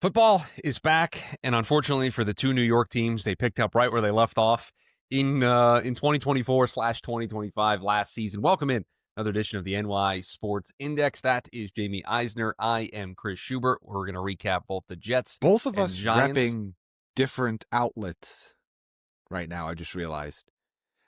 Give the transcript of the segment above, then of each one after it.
Football is back, and unfortunately for the two New York teams, they picked up right where they left off in 2024/2025 last season. Welcome in another edition of the NY Sports Index. That is Jaime Eisner. I am Chris Schubert. We're going to recap both the Jets Both of and us Giants. repping different outlets right now, I just realized.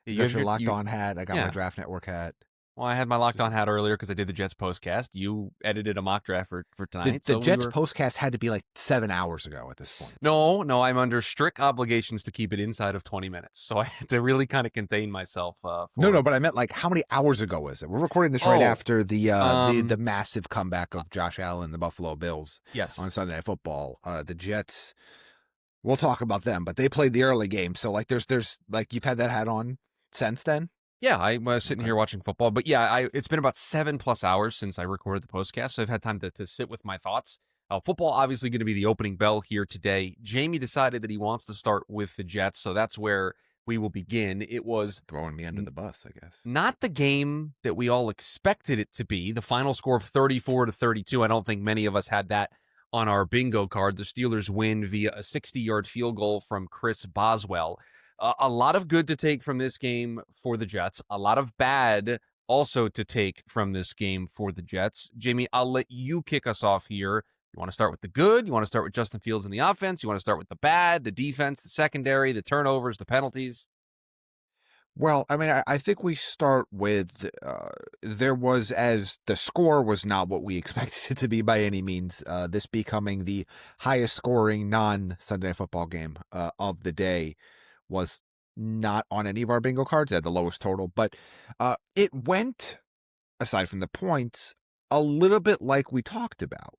You You got have your your Locked you, On hat. I got my yeah. Draft Network hat. Well, I had my locked Just on hat earlier because I did the Jets postcast. You edited a mock draft for the, tonight, the so we Jets were. postcast had to be like 7 hours ago at this point. No, I'm under strict obligations to keep it inside of 20 minutes, so I had to really kind of contain myself No, for. but I meant like how many hours ago was it? We're recording this right Oh, after the um, massive comeback of Josh Allen, the Buffalo Bills on yes. Sunday Night Football. The Jets, we'll talk about them, but they played the early game, so like there's like you've had that hat on since then. Yeah, I was sitting Okay. here watching football, but yeah, it's been about 7+ hours since I recorded the postcast, so I've had time to sit with my thoughts. Football obviously going to be the opening bell here today. Jamie decided that he wants to start with the Jets, so that's where we will begin. It was Throwing me under the bus, I guess. not the game that we all expected it to be. The final score of 34-32. I don't think many of us had that on our bingo card. The Steelers win via a 60-yard field goal from Chris Boswell. A lot of good to take from this game for the Jets. A lot of bad also to take from this game for the Jets. Jamie, I'll let you kick us off here. You want to start with the good? You want to start with Justin Fields and the offense? You want to start with the bad, the defense, the secondary, the turnovers, the penalties? Well, I mean, I think we start with there was, as the score was not what we expected it to be by any means, this becoming the highest scoring non-Sunday Night Football game of the day was not on any of our bingo cards. It had the lowest total, but it went, aside from the points, a little bit like we talked about.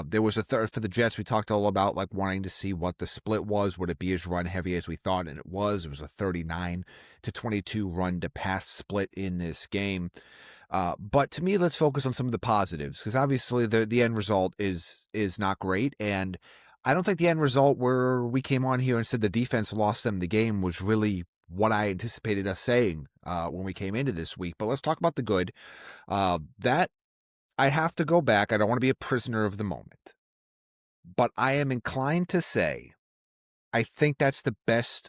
There was a third for the Jets. We talked all about like wanting to see what the split was. Would it be as run heavy as we thought? And it was. It was a 39-22 run to pass split in this game. But to me, let's focus on some of the positives, because obviously the end result is not great. And I don't think the end result where we came on here and said the defense lost them the game was really what I anticipated us saying when we came into this week. But let's talk about the good. That I have to go back. I don't want to be a prisoner of the moment, but I am inclined to say I think that's the best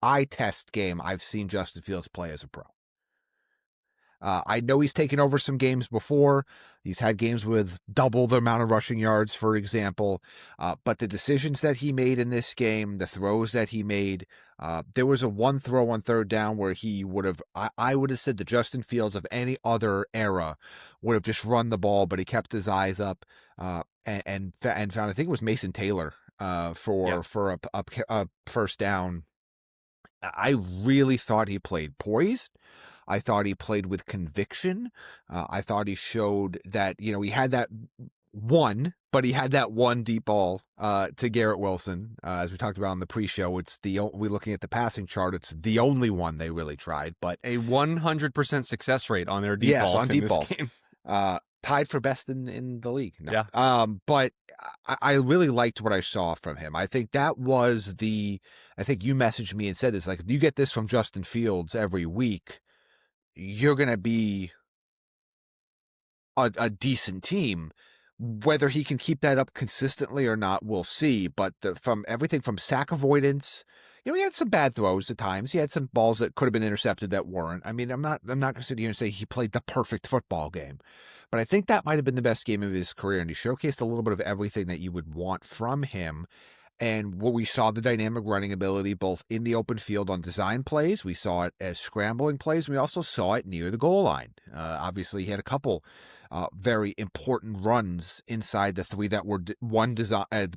eye test game I've seen Justin Fields play as a pro. I know he's taken over some games before. He's had games with double the amount of rushing yards, for example. But the decisions that he made in this game, the throws that he made, there was a one throw on third down where he would have, I would have said the Justin Fields of any other era would have just run the ball, but he kept his eyes up and found, I think it was Mason Taylor for a first down. I really thought he played poised. I thought he played with conviction. I thought he showed that, he had that but he had that one deep ball to Garrett Wilson. As we talked about on the pre-show, we're looking at the passing chart. It's the only one they really tried, but A 100% success rate on their deep yes, balls on in deep this balls. game. Tied for best in the league. No. Yeah. But I really liked what I saw from him. I think that was I think you messaged me and said this, like, if you get this from Justin Fields every week, you're going to be a decent team. Whether he can keep that up consistently or not, we'll see. But from everything from sack avoidance, he had some bad throws at times. He had some balls that could have been intercepted that weren't. I mean, I'm not going to sit here and say he played the perfect football game, but I think that might have been the best game of his career, and he showcased a little bit of everything that you would want from him. And what we saw, the dynamic running ability, both in the open field on design plays, we saw it as scrambling plays. We also saw it near the goal line. Obviously, he had a couple very important runs inside the three that were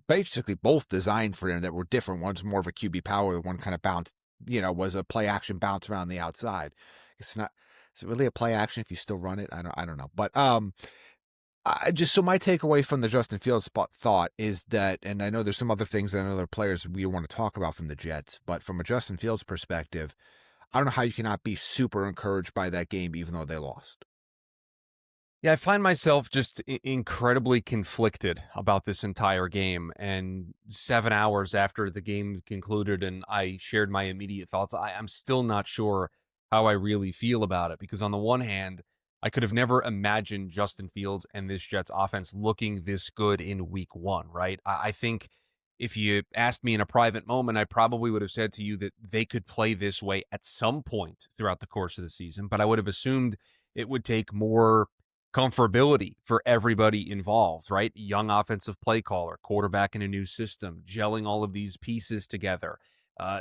basically both designed for him, that were different. One's more of a QB power. One kind of bounced, was a play action bounce around the outside. It's not. Is it really a play action if you still run it? I don't know. But so my takeaway from the Justin Fields thought is that, and I know there's some other things and other players we want to talk about from the Jets, but from a Justin Fields perspective, I don't know how you cannot be super encouraged by that game, even though they lost. Yeah, I find myself just incredibly conflicted about this entire game. And 7 hours after the game concluded and I shared my immediate thoughts, I'm still not sure how I really feel about it. Because on the one hand, I could have never imagined Justin Fields and this Jets offense looking this good in week one, right? I think if you asked me in a private moment, I probably would have said to you that they could play this way at some point throughout the course of the season, but I would have assumed it would take more comfortability for everybody involved, right? Young offensive play caller, quarterback in a new system, gelling all of these pieces together.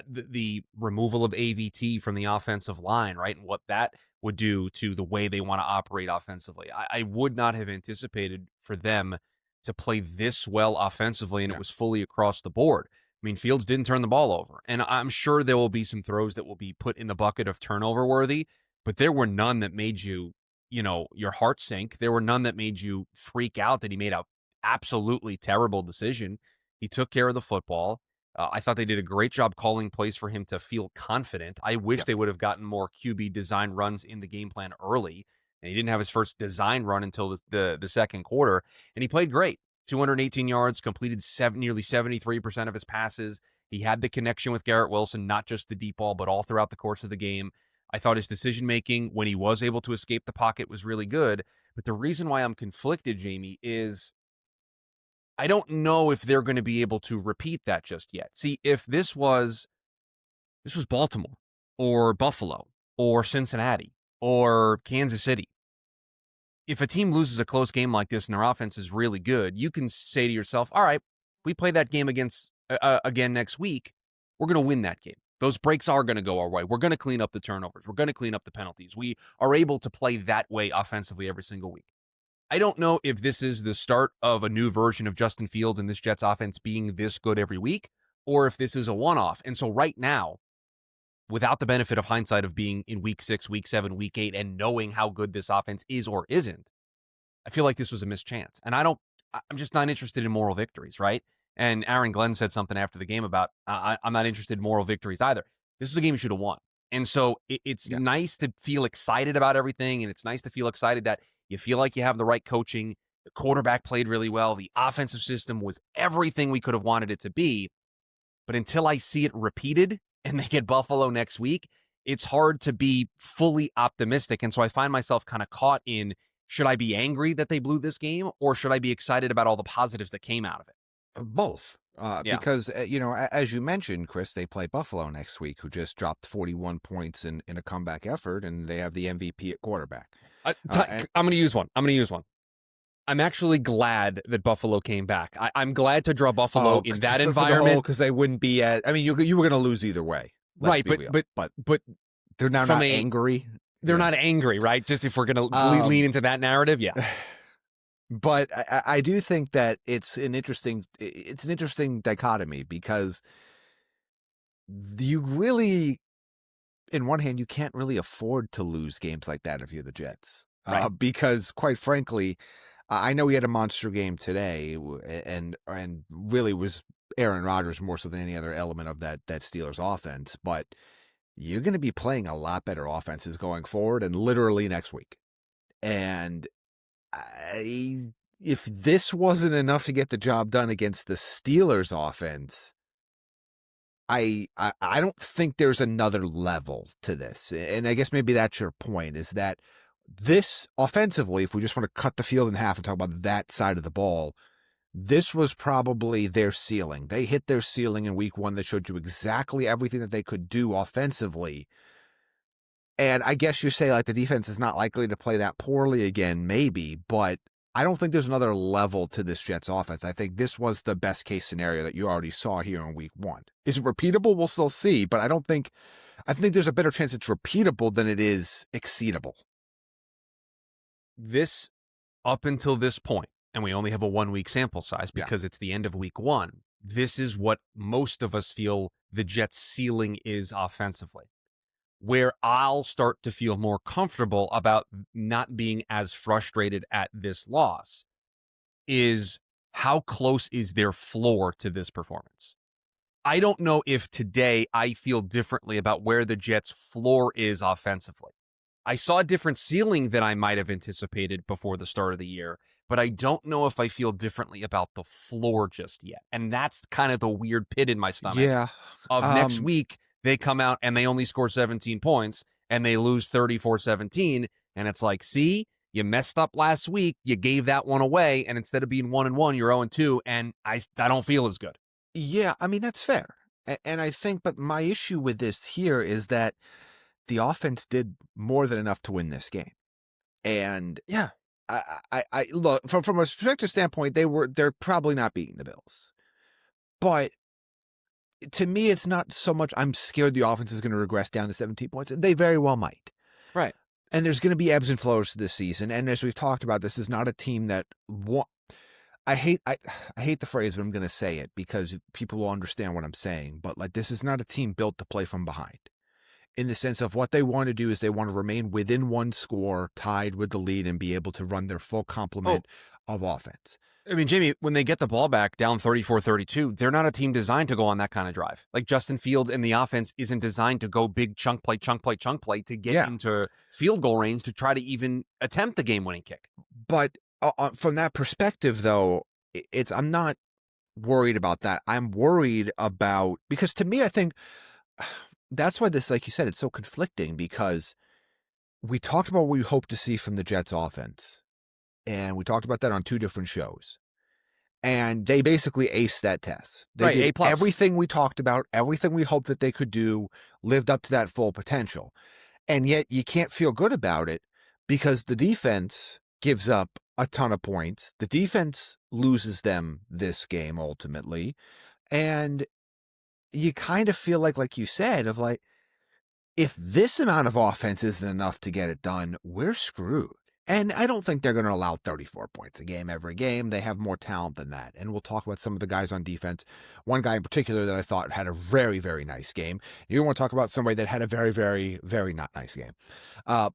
The removal of AVT from the offensive line, right? And what that would do to the way they want to operate offensively. I would not have anticipated for them to play this well offensively, and it Yeah. was fully across the board. I mean, Fields didn't turn the ball over, and I'm sure there will be some throws that will be put in the bucket of turnover worthy, but there were none that made you, your heart sink. There were none that made you freak out that he made a absolutely terrible decision. He took care of the football. I thought they did a great job calling plays for him to feel confident. I wish Yeah. they would have gotten more QB design runs in the game plan early. And he didn't have his first design run until the second quarter, and he played great. 218 yards, completed nearly 73% of his passes. He had the connection with Garrett Wilson, not just the deep ball, but all throughout the course of the game. I thought his decision making when he was able to escape the pocket was really good. But the reason why I'm conflicted, Jamie, is I don't know if they're going to be able to repeat that just yet. See, if this was Baltimore or Buffalo or Cincinnati or Kansas City, if a team loses a close game like this and their offense is really good, you can say to yourself, all right, we play that game again next week, we're going to win that game. Those breaks are going to go our way. We're going to clean up the turnovers. We're going to clean up the penalties. We are able to play that way offensively every single week. I don't know if this is the start of a new version of Justin Fields and this Jets offense being this good every week, or if this is a one-off. And so right now, without the benefit of hindsight of being in week 6, week 7, week 8, and knowing how good this offense is or isn't, I feel like this was a missed chance. And I'm just not interested in moral victories, right? And Aaron Glenn said something after the game about, I'm not interested in moral victories either. This is a game you should have won. And so it's Yeah. nice to feel excited about everything. And it's nice to feel excited that you feel like you have the right coaching. The quarterback played really well. The offensive system was everything we could have wanted it to be. But until I see it repeated and they get Buffalo next week, it's hard to be fully optimistic. And so I find myself kind of caught in, should I be angry that they blew this game, or should I be excited about all the positives that came out of it? Both. Yeah. Because, as you mentioned, Chris, they play Buffalo next week, who just dropped 41 points in a comeback effort, and they have the MVP at quarterback. I'm And going to use one. I'm actually glad that Buffalo came back. I'm glad to draw Buffalo in that environment. because they wouldn't be at. I mean, you were going to lose either way. Let's Right, be real. but They're now from not angry. they're Yeah. not angry, right? Just if we're going to lean into that narrative, yeah. But I do think that it's an interesting dichotomy, because you really, in one hand, you can't really afford to lose games like that if you're the Jets. Right. Because quite frankly, I know he had a monster game today, and really was Aaron Rodgers more so than any other element of that Steelers offense. But you're going to be playing a lot better offenses going forward, and literally next week. And if this wasn't enough to get the job done against the Steelers offense, I don't think there's another level to this. And I guess maybe that's your point, is that this offensively, if we just want to cut the field in half and talk about that side of the ball, this was probably their ceiling. They hit their ceiling in week 1 that showed you exactly everything that they could do offensively. And I guess you say, like, the defense is not likely to play that poorly again, maybe, but I don't think there's another level to this Jets offense. I think this was the best case scenario that you already saw here in week 1. Is it repeatable? We'll still see, but I think there's a better chance it's repeatable than it is exceedable. This, up until this point, and we only have a 1-week sample size because it's the end of week 1, this is what most of us feel the Jets' ceiling is offensively. Where I'll start to feel more comfortable about not being as frustrated at this loss is, how close is their floor to this performance? I don't know if today I feel differently about where the Jets' floor is offensively. I saw a different ceiling than I might have anticipated before the start of the year, but I don't know if I feel differently about the floor just yet. And that's kind of the weird pit in my stomach. Yeah. Of next week, they come out and they only score 17 points and they lose 34-17. And it's like, see, you messed up last week. You gave that one away. And instead of being 1-1, you're 0-2. And I don't feel as good. Yeah, I mean, that's fair. And I think, but my issue with this here is that the offense did more than enough to win this game. And Yeah. I look from a perspective standpoint, they're probably not beating the Bills. But to me, it's not so much I'm scared the offense is going to regress down to 17 points. They very well might. Right. And there's going to be ebbs and flows this season. And as we've talked about, this is not a team that I hate the phrase, but I'm going to say it because people will understand what I'm saying. But like, this is not a team built to play from behind. In the sense of what they want to do is they want to remain within one score, tied with the lead, and be able to run their full complement of offense. I mean, Jamie, when they get the ball back down 34-32, they're not a team designed to go on that kind of drive. Like Justin Fields and the offense isn't designed to go big chunk play to get into field goal range to try to even attempt the game-winning kick. But from that perspective, though, I'm not worried about that. I'm worried about, because to me, I think that's why this, like you said, it's so conflicting, because we talked about what we hope to see from the Jets offense. And we talked about that on 2 different shows. And they basically aced that test. They did A+. everything we talked about, everything we hoped that they could do, lived up to that full potential. And yet you can't feel good about it because the defense gives up a ton of points. The defense loses them this game ultimately. And you kind of feel like you said, of like, if this amount of offense isn't enough to get it done, we're screwed. And I don't think they're going to allow 34 points a game every game. They have more talent than that. And we'll talk about some of the guys on defense. One guy in particular that I thought had a very, very nice game. You want to talk about somebody that had a very, very, very not nice game.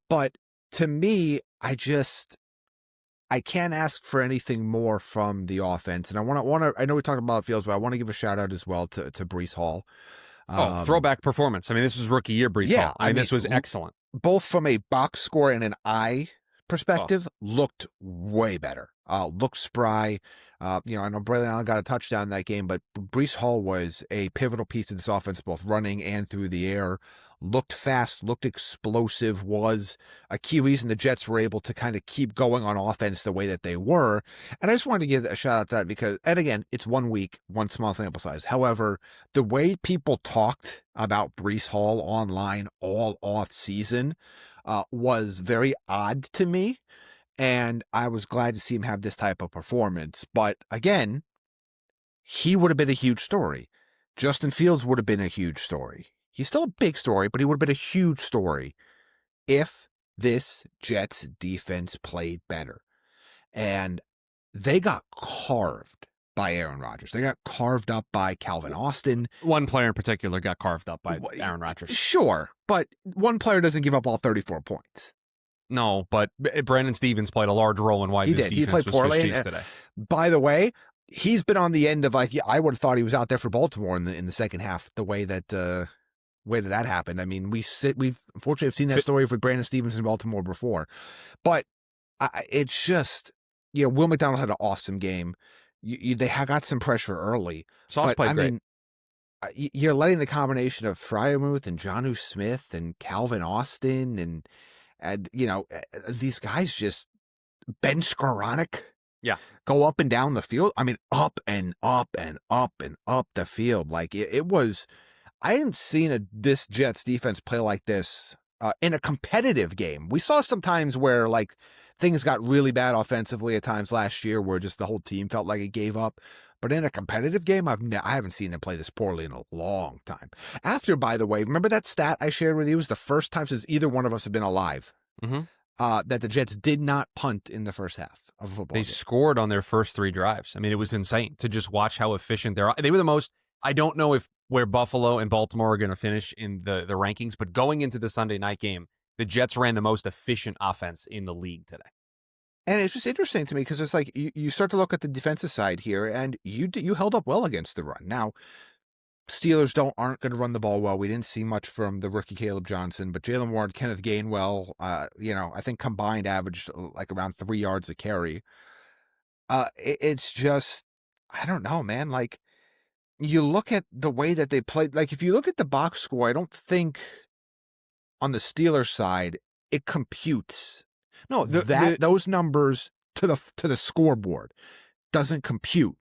But to me, I can't ask for anything more from the offense. And I know we talked about Fields, but I want to give a shout out as well to Breece Hall. Throwback performance. I mean, this was rookie year Breece Hall. I mean, this was excellent. Both from a box score and an eye perspective, looked way better. Looked spry. I know Braylon Allen got a touchdown in that game, but Breece Hall was a pivotal piece of this offense, both running and through the air. Looked fast, looked explosive, was a key reason the Jets were able to kind of keep going on offense the way that they were. And I just wanted to give a shout out to that because, and again, it's 1 week, one small sample size. However, the way people talked about Breece Hall online all off season was very odd to me. And I was glad to see him have this type of performance. But again, he would have been a huge story. Justin Fields would have been a huge story. He's still a big story, but he would have been a huge story if this Jets defense played better. And they got carved by Aaron Rodgers. They got carved up by Calvin Austin. One player in particular got carved up by Aaron Rodgers. Sure, but one player doesn't give up all 34 points. No, but Brandon Stevens played a large role in why this defense he played was poorly today. By the way, he's been on the end of I would have thought he was out there for Baltimore in the second half. The way that happened. I mean, we've unfortunately seen that story with Brandon Stevens in Baltimore before, but it's just Will McDonald had an awesome game. They got some pressure early. Sauce played great. I mean, you're letting the combination of Freiermuth and Jonnu Smith and Calvin Austin and these guys just Ben Skoranek go up and down the field. I mean, up and up and up and up the field. Like it was, I hadn't seen this Jets defense play like this in a competitive game. We saw some times where like things got really bad offensively at times last year where just the whole team felt like it gave up. But in a competitive game, I haven't seen them play this poorly in a long time. After, by the way, remember that stat I shared with you? It was the first time since either one of us have been alive that the Jets did not punt in the first half of a football game. They scored on their first 3 drives. I mean, it was insane to just watch how efficient they are. They were the most. I don't know where Buffalo and Baltimore are going to finish in the rankings, but going into the Sunday night game, the Jets ran the most efficient offense in the league today. And it's just interesting to me because it's like you start to look at the defensive side here, and you held up well against the run. Now, Steelers aren't going to run the ball well. We didn't see much from the rookie Caleb Johnson, but Jalen Ward, Kenneth Gainwell, I think combined averaged like around 3 yards a carry. It's just, I don't know, man. Like you look at the way that they played. Like if you look at the box score, I don't think on the Steelers side it computes No, That those numbers to the scoreboard doesn't compute.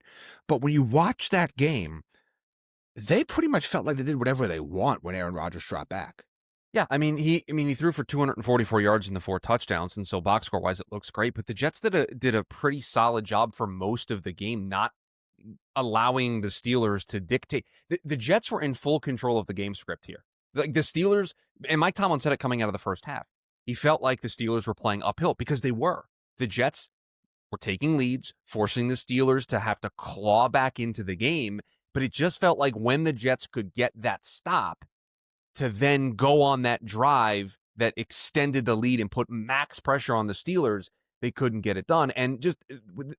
But when you watch that game, they pretty much felt like they did whatever they want when Aaron Rodgers dropped back. Yeah, he threw for 244 yards and the 4 touchdowns, and so box score wise, it looks great. But the Jets did a pretty solid job for most of the game, not allowing the Steelers to dictate. The Jets were in full control of the game script here. Like the Steelers, and Mike Tomlin said it coming out of the first half. He felt like the Steelers were playing uphill because they were. The Jets were taking leads, forcing the Steelers to have to claw back into the game. But it just felt like when the Jets could get that stop, to then go on that drive that extended the lead and put max pressure on the Steelers, they couldn't get it done. And just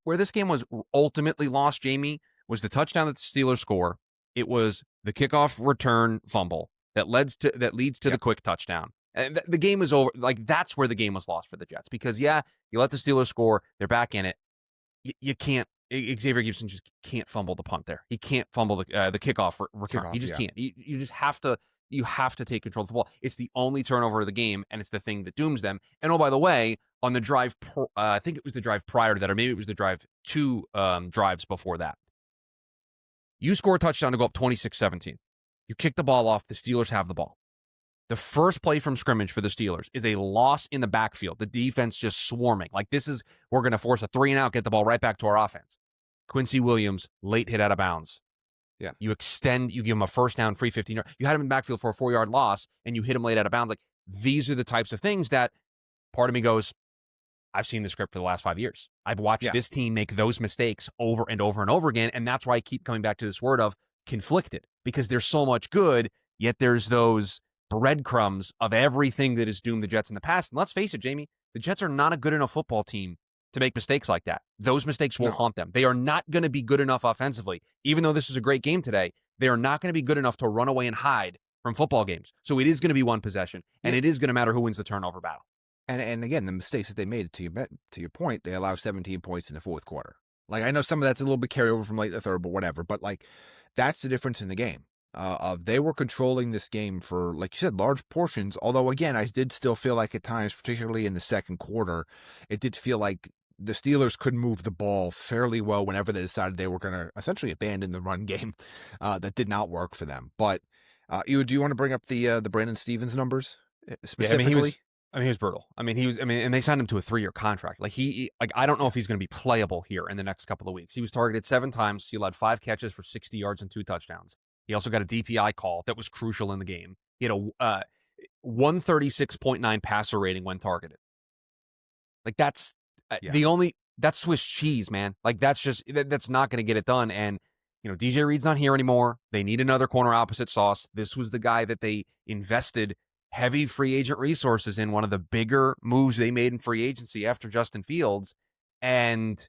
where this game was ultimately lost, Jamie, was the touchdown that the Steelers score. It was the kickoff return fumble that leads to the quick touchdown. And the game is over. Like, that's where the game was lost for the Jets. Because, yeah, you let the Steelers score. They're back in it. You can't. Xavier Gibson just can't fumble the punt there. He can't fumble the kickoff return. He just can't. You just have to. You have to take control of the ball. It's the only turnover of the game, and it's the thing that dooms them. And oh, by the way, on the drive, I think it was the drive prior to that, or maybe it was the drive 2 drives before that. You score a touchdown to go up 26-17. You kick the ball off. The Steelers have the ball. The first play from scrimmage for the Steelers is a loss in the backfield. The defense just swarming. Like, we're going to force a 3-and-out, get the ball right back to our offense. Quincy Williams, late hit out of bounds. Yeah. You give him a first down, free 15 yard. You had him in the backfield for a 4-yard loss, and you hit him late out of bounds. Like, these are the types of things that part of me goes, I've seen the script for the last 5 years. I've watched this team make those mistakes over and over and over again, and that's why I keep coming back to this word of conflicted, because there's so much good, yet there's those breadcrumbs of everything that has doomed the Jets in the past. And let's face it, Jamie, the Jets are not a good enough football team to make mistakes like that. Those mistakes will haunt them. They are not going to be good enough offensively. Even though this is a great game today, they are not going to be good enough to run away and hide from football games. So it is going to be one possession, and it is going to matter who wins the turnover battle. And again, the mistakes that they made, to your point, they allowed 17 points in the fourth quarter. Like, I know some of that's a little bit carryover from late in the third, but whatever. But, like, that's the difference in the game. They were controlling this game for, like you said, large portions. Although, again, I did still feel like at times, particularly in the second quarter, it did feel like the Steelers could move the ball fairly well whenever they decided they were going to essentially abandon the run game. That did not work for them. But do you want to bring up the Brandon Stevens numbers specifically? Yeah, he was brutal. And they signed him to a 3-year contract. Like, I don't know if he's going to be playable here in the next couple of weeks. He was targeted 7 times. He allowed 5 catches for 60 yards and 2 touchdowns. He also got a DPI call that was crucial in the game. He had a 136.9 passer rating when targeted. Like, that's that's Swiss cheese, man. Like, that's not going to get it done. And, DJ Reed's not here anymore. They need another corner opposite Sauce. This was the guy that they invested heavy free agent resources in, one of the bigger moves they made in free agency after Justin Fields. And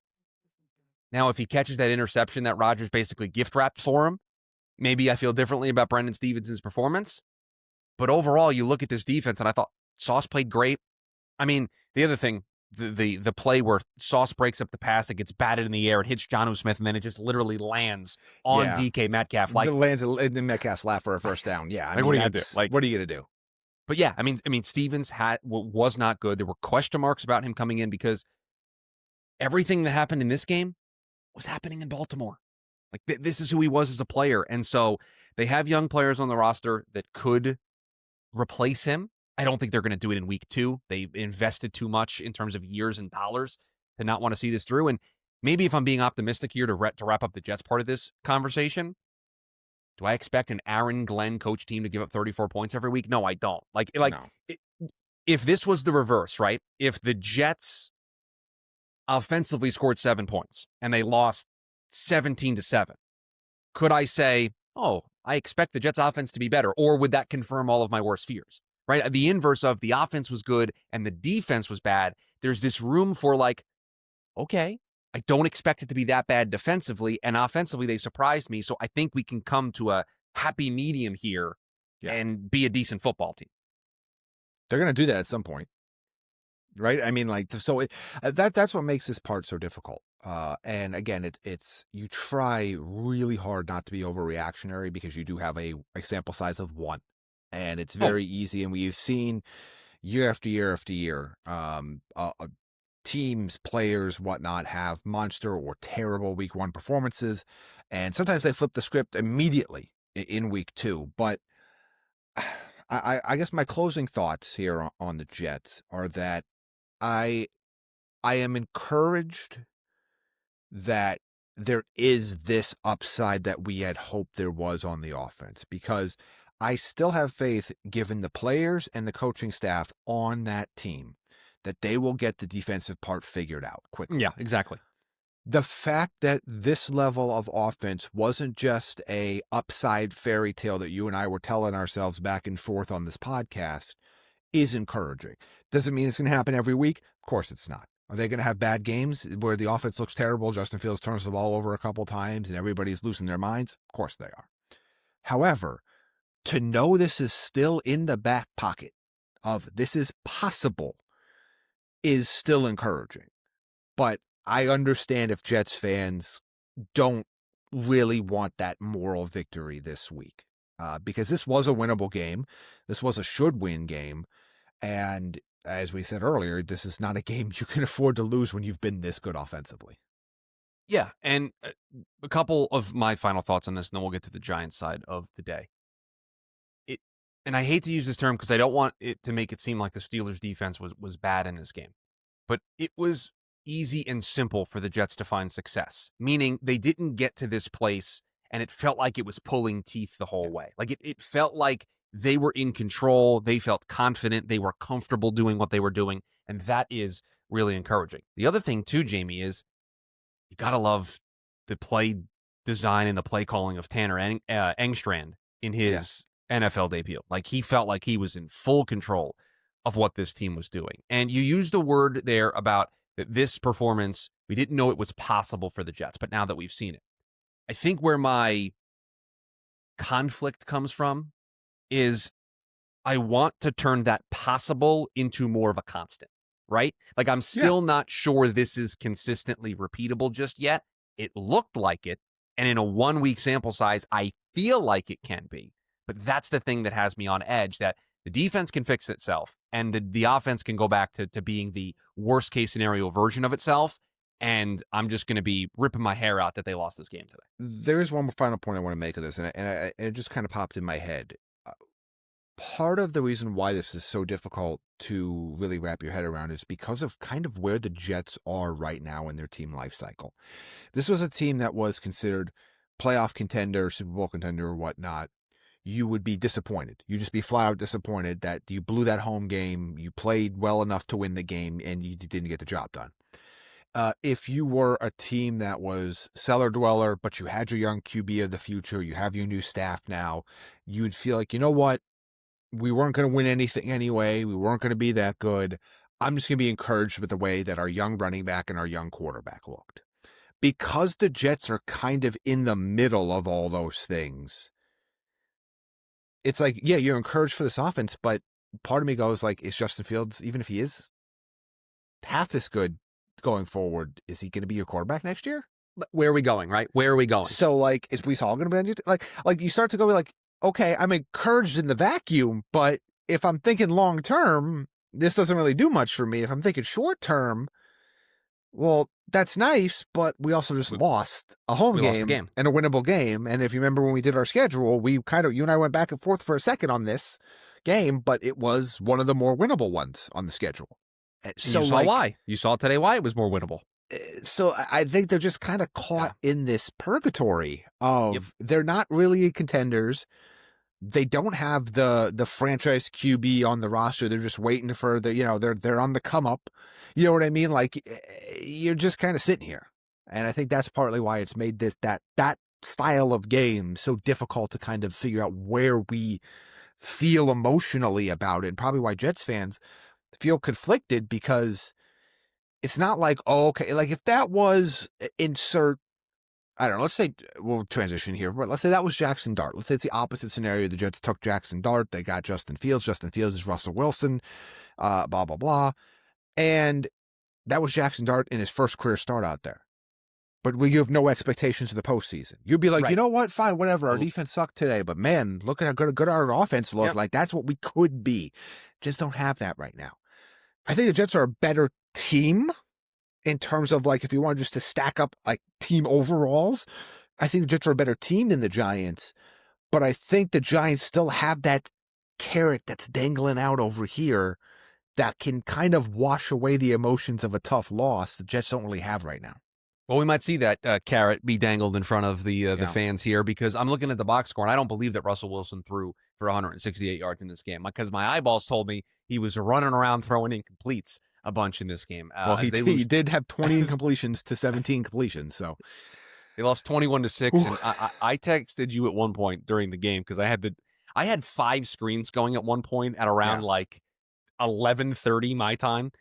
now if he catches that interception that Rodgers basically gift wrapped for him, maybe I feel differently about Brendan Stevens' performance. But overall, you look at this defense, and I thought Sauce played great. I mean, the other thing, the play where Sauce breaks up the pass, it gets batted in the air, it hits Jonnu Smith, and then it just literally lands on DK Metcalf. Like, it lands in Metcalf's lap for a first down. Yeah, what are you going to do? Like, what are you going to do? But yeah, I mean, Stevens was not good. There were question marks about him coming in because everything that happened in this game was happening in Baltimore. Like, this is who he was as a player. And so they have young players on the roster that could replace him. I don't think they're going to do it in week 2. They invested too much in terms of years and dollars to not want to see this through. And maybe if I'm being optimistic here to wrap up the Jets part of this conversation, do I expect an Aaron Glenn coach team to give up 34 points every week? No, I don't. If this was the reverse, right? If the Jets offensively scored 7 points and they lost 17-7, could I say, oh, I expect the Jets offense to be better? Or would that confirm all of my worst fears? Right? The inverse of the offense was good and the defense was bad. There's this room for, like, okay, I don't expect it to be that bad defensively, and offensively they surprised me, so I think we can come to a happy medium here and be a decent football team. They're going to do that at some point, right? I mean, like, so that's what makes this part so difficult. And again, it's you try really hard not to be overreactionary because you do have a sample size of 1, and it's very easy. And we've seen, year after year after year. Teams, players, whatnot have monster or terrible week one performances, and sometimes they flip the script immediately in week two. But I guess my closing thoughts here on the Jets are that I I am encouraged that there is this upside that we had hoped there was on the offense, because I still have faith, given the players and the coaching staff on that team, that they will get the defensive part figured out quickly. Yeah, exactly. The fact that this level of offense wasn't just a upside fairy tale that you and I were telling ourselves back and forth on this podcast is encouraging. Doesn't mean it's going to happen every week. Of course it's not. Are they going to have bad games where the offense looks terrible, Justin Fields turns the ball over a couple times, and everybody's losing their minds? Of course they are. However, to know this is still in the back pocket of this is possible is still encouraging. But I understand if Jets fans don't really want that moral victory this week, because this was a winnable game. This was a should-win game. And as we said earlier, this is not a game you can afford to lose when you've been this good offensively. Yeah, and a couple of my final thoughts on this, and then we'll get to the Giants side of the day. And I hate to use this term because I don't want it to make it seem like the Steelers' defense was bad in this game, but it was easy and simple for the Jets to find success, meaning they didn't get to this place and it felt like it was pulling teeth the whole way. Like it felt like they were in control. They felt confident. They were comfortable doing what they were doing. And that is really encouraging. The other thing too, Jamie, is you got to love the play design and the play calling of Tanner Engstrand in his NFL debut. Like he felt like he was in full control of what this team was doing. And you used a word there about that this performance, we didn't know it was possible for the Jets, but now that we've seen it, I think where my conflict comes from is I want to turn that possible into more of a constant, right? Like I'm still not sure this is consistently repeatable just yet. It looked like it. And in a 1 week sample size, I feel like it can be. But that's the thing that has me on edge, that the defense can fix itself and the offense can go back to being the worst case scenario version of itself. And I'm just going to be ripping my hair out that they lost this game today. There is one more final point I want to make of this, and it just kind of popped in my head. Part of the reason why this is so difficult to really wrap your head around is because of kind of where the Jets are right now in their team life cycle. This was a team that was considered playoff contender, Super Bowl contender, or whatnot. You would be disappointed. You'd just be flat out disappointed that you blew that home game, you played well enough to win the game, and you didn't get the job done. If you were a team that was cellar dweller, but you had your young QB of the future, you have your new staff now, you'd feel like, you know what? We weren't going to win anything anyway. We weren't going to be that good. I'm just going to be encouraged with the way that our young running back and our young quarterback looked. Because the Jets are kind of in the middle of all those things, it's like, yeah, you're encouraged for this offense, but part of me goes like, is Justin Fields, even if he is half this good going forward, is he going to be your quarterback next year? Where are we going, right? Where are we going? So, like, is Breece Hall going to be on your like you start to go like, okay, I'm encouraged in the vacuum, but if I'm thinking long term, this doesn't really do much for me. If I'm thinking short term, well, that's nice, but we also just lost a home game and a winnable game. And if you remember when we did our schedule, we you and I went back and forth for a second on this game, but it was one of the more winnable ones on the schedule. So you saw why. You saw today why it was more winnable. So I think they're just kind of caught in this purgatory of they're not really contenders. They don't have the franchise QB on the roster. They're just waiting for they're on the come up. You know what I mean? Like you're just kind of sitting here. And I think that's partly why it's made that style of game so difficult to kind of figure out where we feel emotionally about it. And probably why Jets fans feel conflicted, because it's not like, oh, okay, like if that was insert, I don't know, let's say we'll transition here, but let's say that was Jackson Dart. Let's say it's the opposite scenario. The Jets took Jackson Dart. They got Justin Fields. Justin Fields is Russell Wilson, blah, blah, blah. And that was Jackson Dart in his first career start out there. but you have no expectations of the postseason. You'd be like, you Right. know what? Fine, whatever. Our Well, defense sucked today, but man, look at how good our offense looked. yep. Like that's what we could be. Just don't have that right now. I think the Jets are a better team in terms of like if you want just to stack up like team overalls. I think the Jets are a better team than the Giants, but I think the Giants still have that carrot that's dangling out over here that can kind of wash away the emotions of a tough loss the Jets don't really have right now. Well, we might see that carrot be dangled in front of the Yeah. fans here because I'm looking at the box score and I don't believe that Russell Wilson threw for 168 yards in this game because my eyeballs told me he was running around throwing incompletes a bunch in this game. Well, As they he lose, did have 20 incompletions to 17 completions, so they lost 21-6, Ooh. and I texted you at one point during the game because I had 5 screens going at one point at around Yeah. like 11:30 my time.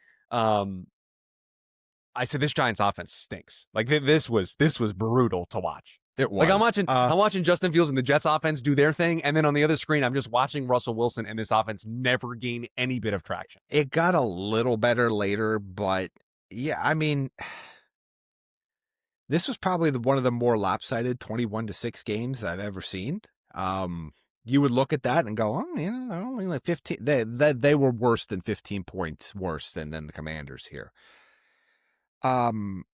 I said this Giants offense stinks. Like this was brutal to watch. It Like was. I'm watching Justin Fields and the Jets offense do their thing, and then on the other screen, I'm just watching Russell Wilson and this offense never gain any bit of traction. It got a little better later, but yeah, I mean, this was probably one of the more lopsided 21-6 games I've ever seen. You would look at that and go, oh, they're only like 15. They were worse than 15 points worse than the Commanders here. I'm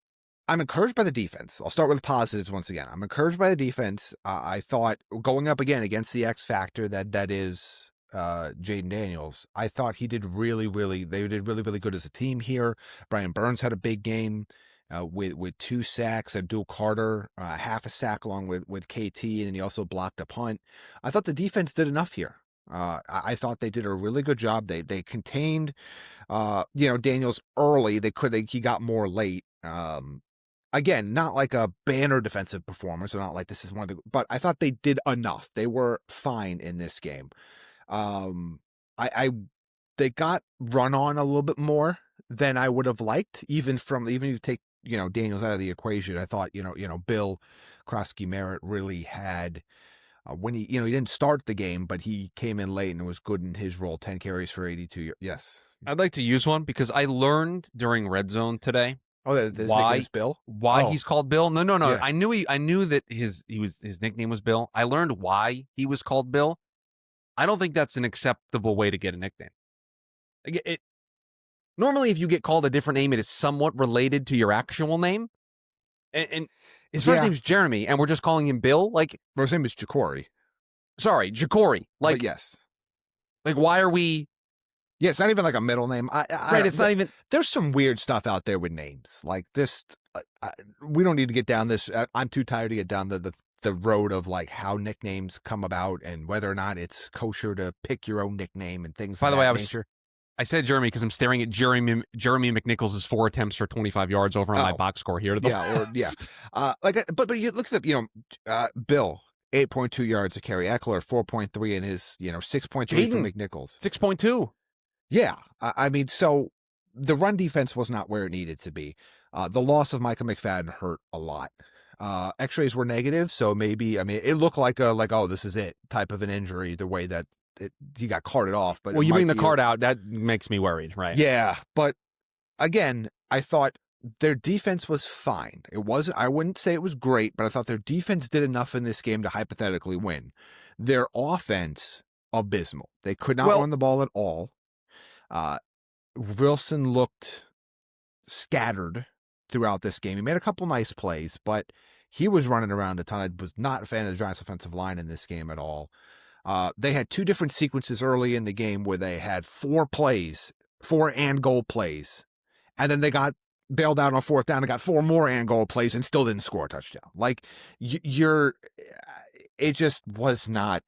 encouraged by the defense. I'll start with positives once again. I'm encouraged by the defense. I thought going up again against the X factor that is Jaden Daniels, I thought they did really, really good as a team here. Brian Burns had a big game with 2 sacks. Abdul Carter, half a sack along with KT, and then he also blocked a punt. I thought the defense did enough here. I thought they did a really good job. They contained, Daniels early. He got more late. Again, not like a banner defensive performance, or not like this is one of the, but I thought they did enough. They were fine in this game. They got run on a little bit more than I would have liked, even if you take, Daniels out of the equation. I thought, Bill Krosky Merritt really had, when he didn't start the game, but he came in late and was good in his role, 10 carries for 82 yards. Yes. I'd like to use one because I learned during Red Zone today Oh, his nickname is Bill? why he's called Bill. No. Yeah. I knew that his nickname was Bill. I learned why he was called Bill. I don't think that's an acceptable way to get a nickname. Normally, if you get called a different name, it is somewhat related to your actual name. And his first name's Jeremy, and we're just calling him Bill. Like, his name is Jacory. Sorry, Jacory. Like, but yes. Like, why are we? Yeah, it's not even like a middle name. Right, it's not even. There's some weird stuff out there with names. Like this, we don't need to get down this. I'm too tired to get down the road of like how nicknames come about and whether or not it's kosher to pick your own nickname and things. By the way, I said Jeremy because I'm staring at Jeremy McNichols' 4 attempts for 25 yards over on my box score here. But you look at Bill. 8.2 yards a carry. Eckler 4.3 in his 6.3 for McNichols. 6.2. Yeah, I mean, so the run defense was not where it needed to be. The loss of Micah McFadden hurt a lot. X-rays were negative, so maybe, I mean, it looked like oh, this is it type of an injury, the way that he got carted off. But well, you bring the card out, that makes me worried, right? Yeah, but again, I thought their defense was fine. I wouldn't say it was great, but I thought their defense did enough in this game to hypothetically win. Their offense, abysmal. They could not run the ball at all. Wilson looked scattered throughout this game. He made a couple nice plays, but he was running around a ton. I was not a fan of the Giants' offensive line in this game at all. They had 2 different sequences early in the game where they had 4 and goal plays, and then they got bailed out on 4th down and got 4 more and goal plays and still didn't score a touchdown. Like it just was not.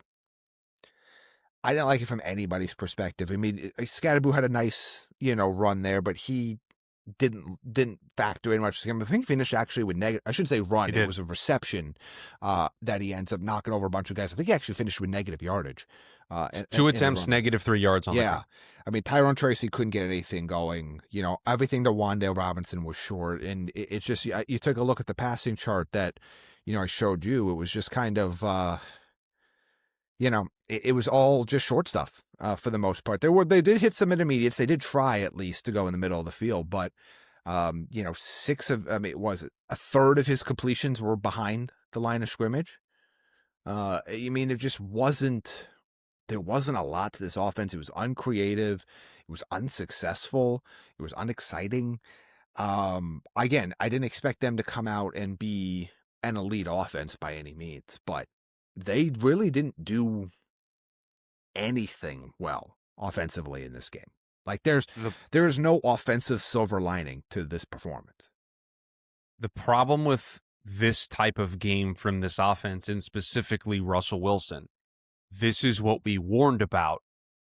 I didn't like it from anybody's perspective. I mean, Scatterboo had a nice, run there, but he didn't factor in much. I think he finished actually with negative. I shouldn't say run. It was a reception that he ends up knocking over a bunch of guys. I think he actually finished with negative yardage. 2 attempts, -3 yards on the ground. I mean, Tyrone Tracy couldn't get anything going. Everything to Wan'Dale Robinson was short. And it's just, you took a look at the passing chart that, I showed you. It was just kind of, it was all just short stuff for the most part. They did hit some intermediates. They did try at least to go in the middle of the field, but Was it a third of his completions were behind the line of scrimmage? I mean, there wasn't a lot to this offense. It was uncreative. It was unsuccessful. It was unexciting. Again, I didn't expect them to come out and be an elite offense by any means, but they really didn't do anything well offensively in this game. Like there's no offensive silver lining to this performance. The problem with this type of game from this offense, and specifically Russell Wilson, this is what we warned about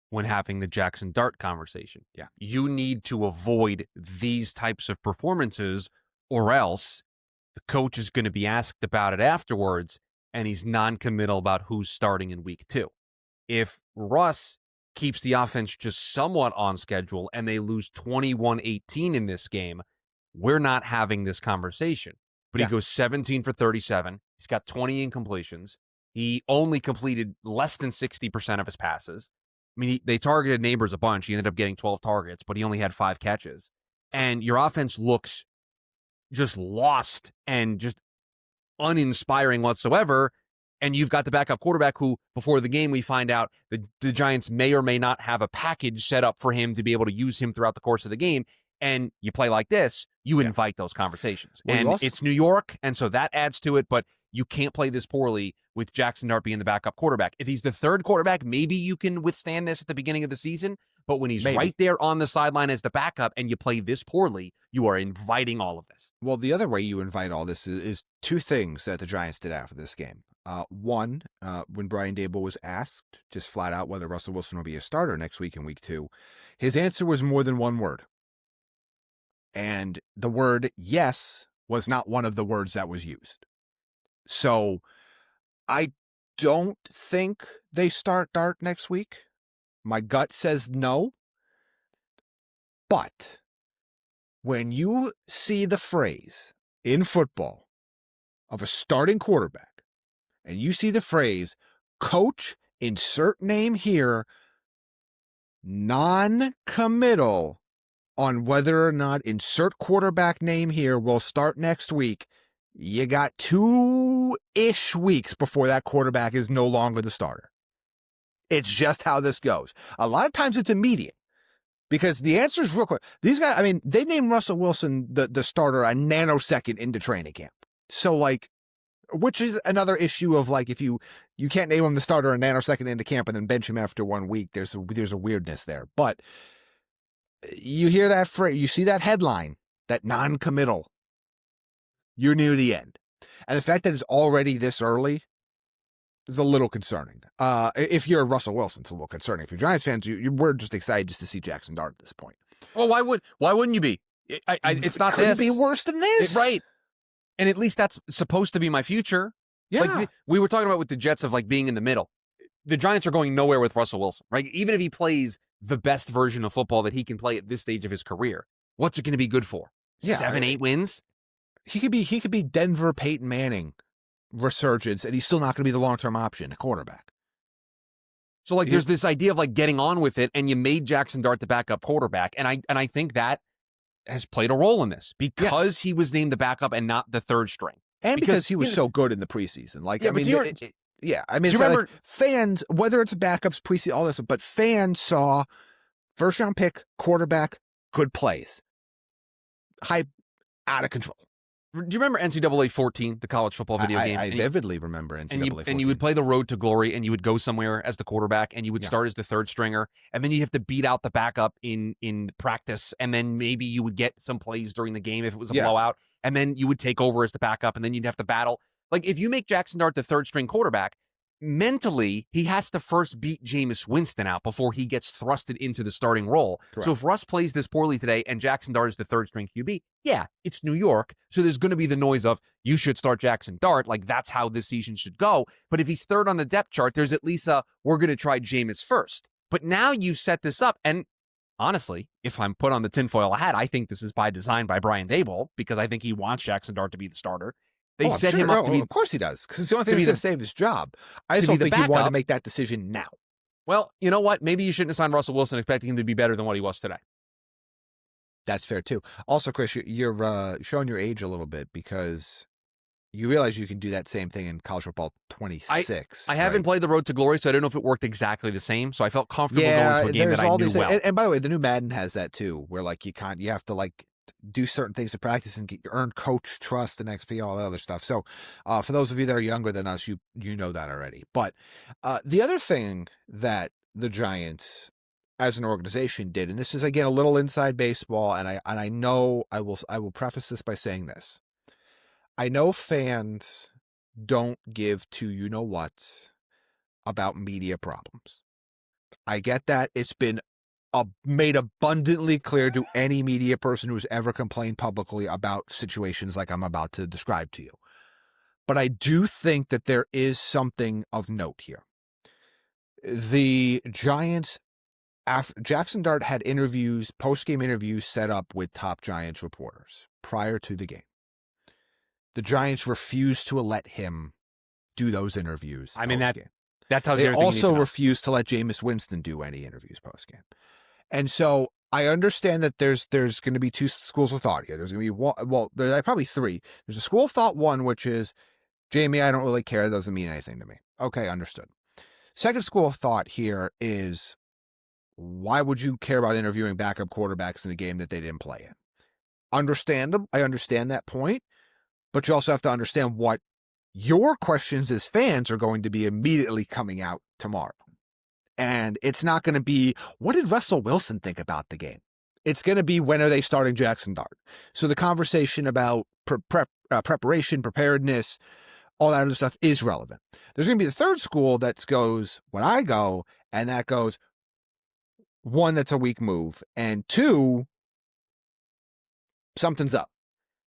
when having the Jackson Dart conversation. Yeah. You need to avoid these types of performances, or else the coach is going to be asked about it afterwards, and he's non-committal about who's starting in week 2. If Russ keeps the offense just somewhat on schedule and they lose 21-18 in this game, we're not having this conversation. But Yeah. he goes 17 for 37. He's got 20 incompletions. He only completed less than 60% of his passes. I mean, they targeted Neighbors a bunch. He ended up getting 12 targets, but he only had 5 catches. And your offense looks just lost and just uninspiring whatsoever. And you've got the backup quarterback who, before the game, we find out the Giants may or may not have a package set up for him to be able to use him throughout the course of the game. And you play like this, you invite those conversations. Well, and it's New York, and so that adds to it, but you can't play this poorly with Jackson Dart being the backup quarterback. If he's the third quarterback, maybe you can withstand this at the beginning of the season, but when he's right there on the sideline as the backup and you play this poorly, you are inviting all of this. Well, the other way you invite all this is 2 things that the Giants did after this game. One, when Brian Daboll was asked just flat out whether Russell Wilson will be a starter next week in week 2, his answer was more than one word. And the word yes was not one of the words that was used. So I don't think they start Dart next week. My gut says no. But when you see the phrase in football of a starting quarterback, and you see the phrase, coach, insert name here, non-committal on whether or not insert quarterback name here will start next week, you got 2-ish weeks before that quarterback is no longer the starter. It's just how this goes. A lot of times it's immediate because the answer is real quick. These guys, I mean, they named Russell Wilson the starter a nanosecond into training camp. So like, which is another issue of like, if you can't name him the starter a nanosecond into camp and then bench him after 1 week, there's a weirdness there. But you hear that phrase, you see that headline, that non-committal, you're near the end. And the fact that it's already this early is a little concerning. If you're Russell Wilson, it's a little concerning. If you're Giants fans, we're just excited just to see Jackson Dart at this point. Well, why wouldn't you be? It's not Couldn't this. be worse than this. Right. And at least that's supposed to be my future. Yeah. Like we were talking about with the Jets of like being in the middle. The Giants are going nowhere with Russell Wilson, right? Even if he plays the best version of football that he can play at this stage of his career, what's it going to be good for? Yeah, 7-8 wins? He could be Denver Peyton Manning resurgence, and he's still not going to be the long-term option, a quarterback. So like there's this idea of like getting on with it, and you made Jackson Dart the backup quarterback, and I think that has played a role in this because he was named the backup and not the third string. And because he was so good in the preseason. Like, I mean, it's like fans, whether it's backups, preseason, all this, but fans saw first round pick, quarterback, good plays. Hype out of control. Do you remember NCAA 14, the college football video game? I vividly remember NCAA 14. And you would play the road to glory, and you would go somewhere as the quarterback, and you would start as the third stringer, and then you'd have to beat out the backup in practice, and then maybe you would get some plays during the game if it was a blowout, and then you would take over as the backup, and then you'd have to battle. Like, if you make Jackson Dart the third string quarterback, mentally, he has to first beat Jameis Winston out before he gets thrusted into the starting role. Correct. So if Russ plays this poorly today and Jackson Dart is the third string QB, it's New York. So there's going to be the noise of you should start Jackson Dart. Like that's how this season should go. But if he's third on the depth chart, there's at least we're going to try Jameis first. But now you set this up. And honestly, if I'm put on the tinfoil hat, I think this is by design by Brian Daboll because I think he wants Jackson Dart to be the starter. They set him up to be. Of course he does, because it's the only thing that's going to save his job. I just don't think he wanted to make that decision now. Well, you know what? Maybe you shouldn't have signed Russell Wilson expecting him to be better than what he was today. That's fair too. Also, Chris, you're showing your age a little bit because you realize you can do that same thing in college football 26, I haven't right? played the Road to Glory, so I don't know if it worked exactly the same. So I felt comfortable going to Yeah, a game there's that I all knew these, well. and by the way, the new Madden has that too, where like you have to like do certain things to practice and earn coach trust and XP, all that other stuff. So, for those of you that are younger than us, you know that already. But the other thing that the Giants as an organization did, and this is again a little inside baseball, and I know I will preface this by saying this. I know fans don't give to you know what about media problems. I get that. It's been made abundantly clear to any media person who's ever complained publicly about situations like I'm about to describe to you. But I do think that there is something of note here. The Giants, Jackson Dart had interviews, post-game interviews set up with top Giants reporters prior to the game. The Giants refused to let him do those interviews I mean, post-game. that tells They you everything you need to also know. refused to let Jameis Winston do any interviews post-game. And so I understand that there's going to be two schools of thought here. There's going to be one, well, there's probably three. There's a school of thought one, which is, Jamie, I don't really care. It doesn't mean anything to me. Okay, understood. Second school of thought here is, why would you care about interviewing backup quarterbacks in a game that they didn't play in? Understand them. I understand that point. But you also have to understand what your questions as fans are going to be immediately coming out tomorrow. And it's not going to be, what did Russell Wilson think about the game? It's going to be, when are they starting Jackson Dart? So the conversation about preparation, preparedness, all that other stuff is relevant. There's going to be the third school that goes, when I go, and that goes, one, that's a weak move, and two, something's up.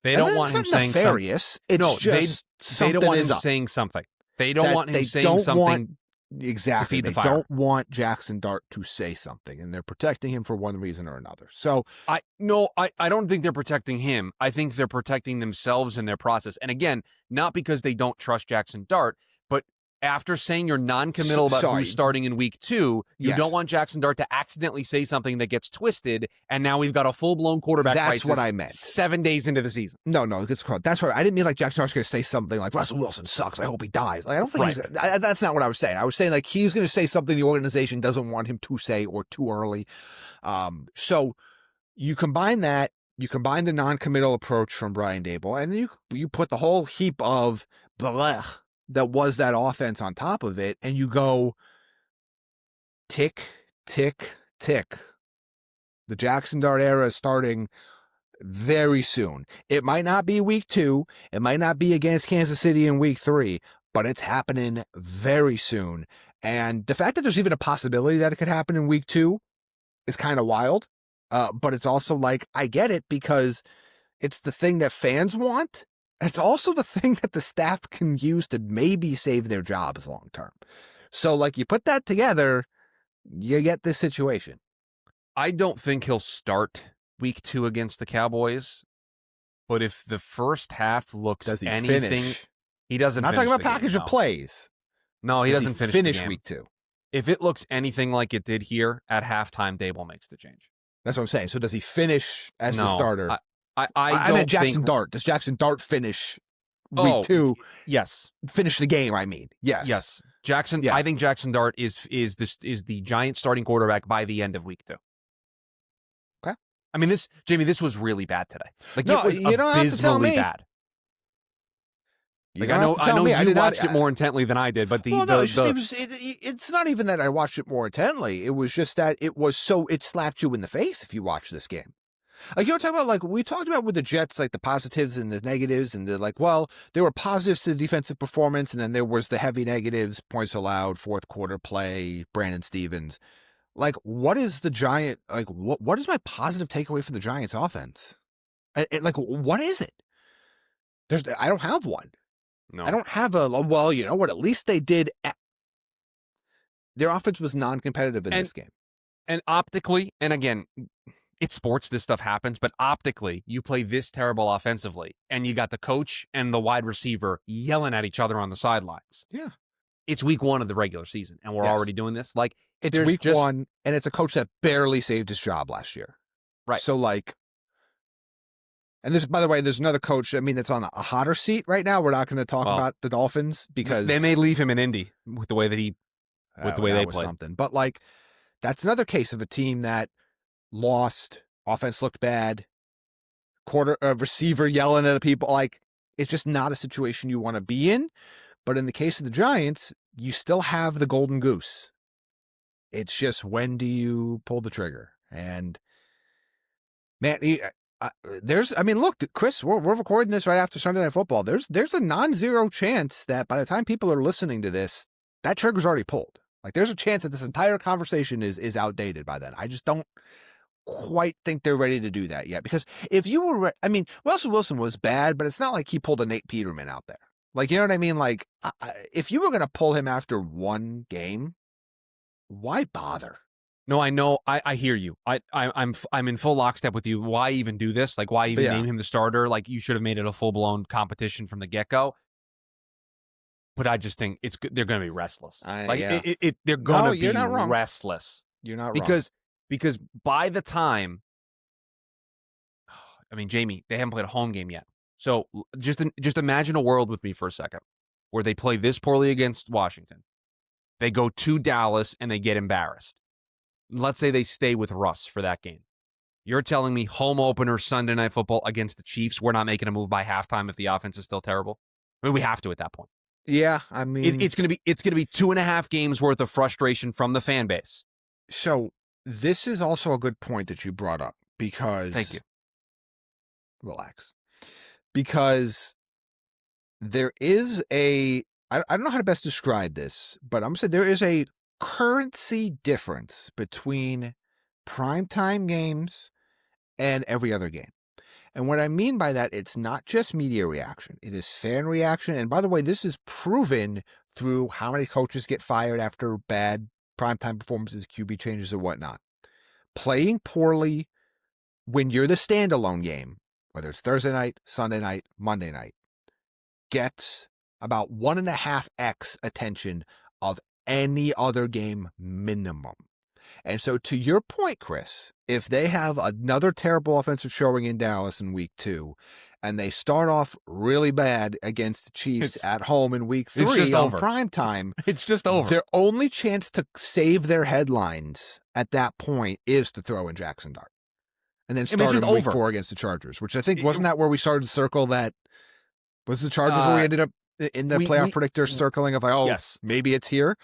They don't want him saying something. It's just they don't want him up. saying something. They don't want him saying don't something. Want, exactly. To feed the they fire. don't want Jackson Dart to say something, and they're protecting him for one reason or another. So I don't think they're protecting him. I think they're protecting themselves in their process. And again, not because they don't trust Jackson Dart, but after saying you're non-committal about who's starting in week 2, you don't want Jackson Dart to accidentally say something that gets twisted, and now we've got a full-blown quarterback crisis. That's what I meant. 7 days into the season. No, it's correct. That's right. I didn't mean like Jackson Dart's going to say something like, Russell Wilson sucks, I hope he dies. Like, I don't think that's not what I was saying. I was saying like he's going to say something the organization doesn't want him to say or too early. So you combine that, you combine the non-committal approach from Brian Daboll, and then you put the whole heap of blech that was that offense on top of it, and you go tick, tick, tick. The Jackson Dart era is starting very soon. It might not be week 2. It might not be against Kansas City in week 3, but it's happening very soon. And the fact that there's even a possibility that it could happen in week 2 is kind of wild. But it's also like, I get it, because it's the thing that fans want. It's also the thing that the staff can use to maybe save their jobs long term. So, like, you put that together, you get this situation. I don't think he'll start week 2 against the Cowboys, but if the first half looks finish? He doesn't. I'm not talking about package of plays. No, he doesn't finish week 2. If it looks anything like it did here at halftime, Daboll makes the change. That's what I'm saying. So does he finish as the starter? I meant Jackson Dart. Does Jackson Dart finish week 2? Yes. Finish the game, I mean. Yes. Yes. Jackson. Yeah. I think Jackson Dart is the Giants starting quarterback by the end of week 2. Okay. I mean, Jamie, this was really bad today. Like, no, it was abysmally bad. Like, I know you watched it more intently than I did, but it's not even that I watched it more intently. It was just that it slapped you in the face if you watch this game. Like, you know, talking about, like, we talked about with the Jets, like the positives and the negatives, and they're like, well, there were positives to the defensive performance, and then there was the heavy negatives, points allowed, fourth quarter play, Brandon Stevens. Like, what is the Giant, like, what is my positive takeaway from the Giants offense? Like, what is it? I don't have one. No. I don't have well, you know what, at least they did. Their offense was non-competitive in this game. And optically, and again, it's sports, this stuff happens, but optically, you play this terrible offensively, and you got the coach and the wide receiver yelling at each other on the sidelines. Yeah. It's week 1 of the regular season, and we're already doing this. Like, it's week 1, and it's a coach that barely saved his job last year. Right. So, like, And there's, by the way, there's another coach. I mean, that's on a hotter seat right now. We're not going to talk Well, about the Dolphins because they may leave him in Indy with the way that that they was played. something. But like, that's another case of a team that lost. Offense looked bad. Receiver yelling at people. Like, it's just not a situation you want to be in. But in the case of the Giants, you still have the golden goose. It's just, when do you pull the trigger? And man, I mean, look, Chris, we're recording this right after Sunday Night Football. There's a non-zero chance that by the time people are listening to this, that trigger's already pulled. Like, there's a chance that this entire conversation is outdated by then. I just don't quite think they're ready to do that yet. Because if you were, I mean, Russell Wilson was bad, but it's not like he pulled a Nate Peterman out there. Like, you know what I mean? Like, if you were going to pull him after one game, why bother? No, I know. I hear you. I'm in full lockstep with you. Why even do this? Like, why even name him the starter? Like, you should have made it a full-blown competition from the get-go. But I just think they're going to be restless. They're going to be restless. You're not wrong. Because by the time, I mean, Jamie, they haven't played a home game yet. So just imagine a world with me for a second where they play this poorly against Washington. They go to Dallas and they get embarrassed. Let's say they stay with Russ for that game. You're telling me home opener Sunday Night Football against the Chiefs, we're not making a move by halftime if the offense is still terrible? I mean, we have to at that point. Yeah, I mean, it's gonna be 2.5 games worth of frustration from the fan base. So this is also a good point that you brought up, because thank you. Relax. Because there is I don't know how to best describe this, but I'm saying there is a currency difference between primetime games and every other game. And what I mean by that, it's not just media reaction. It is fan reaction. And by the way, this is proven through how many coaches get fired after bad primetime performances, QB changes, and whatnot. Playing poorly when you're the standalone game, whether it's Thursday night, Sunday night, Monday night, gets about 1.5x attention of any other game minimum. And so, to your point, Chris, if they have another terrible offensive showing in Dallas in week 2, and they start off really bad against the Chiefs at home in week 3 on primetime, it's just over. Their only chance to save their headlines at that point is to throw in Jackson Dart. And then start in week 4 against the Chargers, which I think, wasn't that where we started to circle that? Was the Chargers where we ended up in the playoff predictor circling of, like, yes, maybe it's here?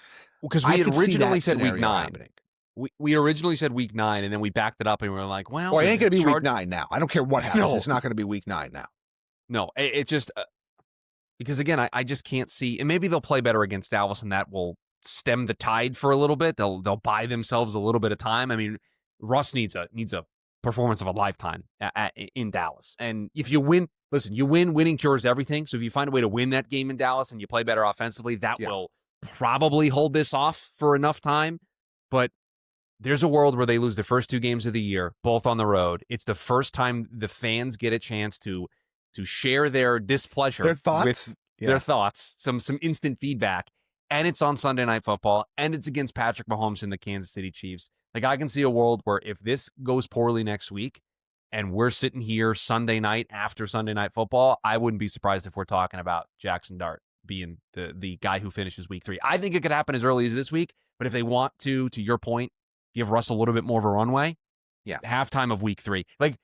Because we had originally said week 9. We originally said week 9, and then we backed it up, and we were like, well, it ain't going to be week 9 now. I don't care what happens. No. It's not going to be week 9 now. No, it just because, again, I just can't see, and maybe they'll play better against Dallas, and that will stem the tide for a little bit. They'll buy themselves a little bit of time. I mean, Russ needs a performance of a lifetime in Dallas, and if you win, listen, winning cures everything. So if you find a way to win that game in Dallas and you play better offensively, that will probably hold this off for enough time. But there's a world where they lose the first 2 games of the year, both on the road. It's the first time the fans get a chance to share their displeasure, their thoughts, with their thoughts, some instant feedback. And it's on Sunday Night Football, and it's against Patrick Mahomes and the Kansas City Chiefs. Like, I can see a world where if this goes poorly next week and we're sitting here Sunday night after Sunday Night Football, I wouldn't be surprised if we're talking about Jackson Dart being the guy who finishes week 3. I think it could happen as early as this week, but if they want to your point, give Russ a little bit more of a runway, halftime of week 3. Like,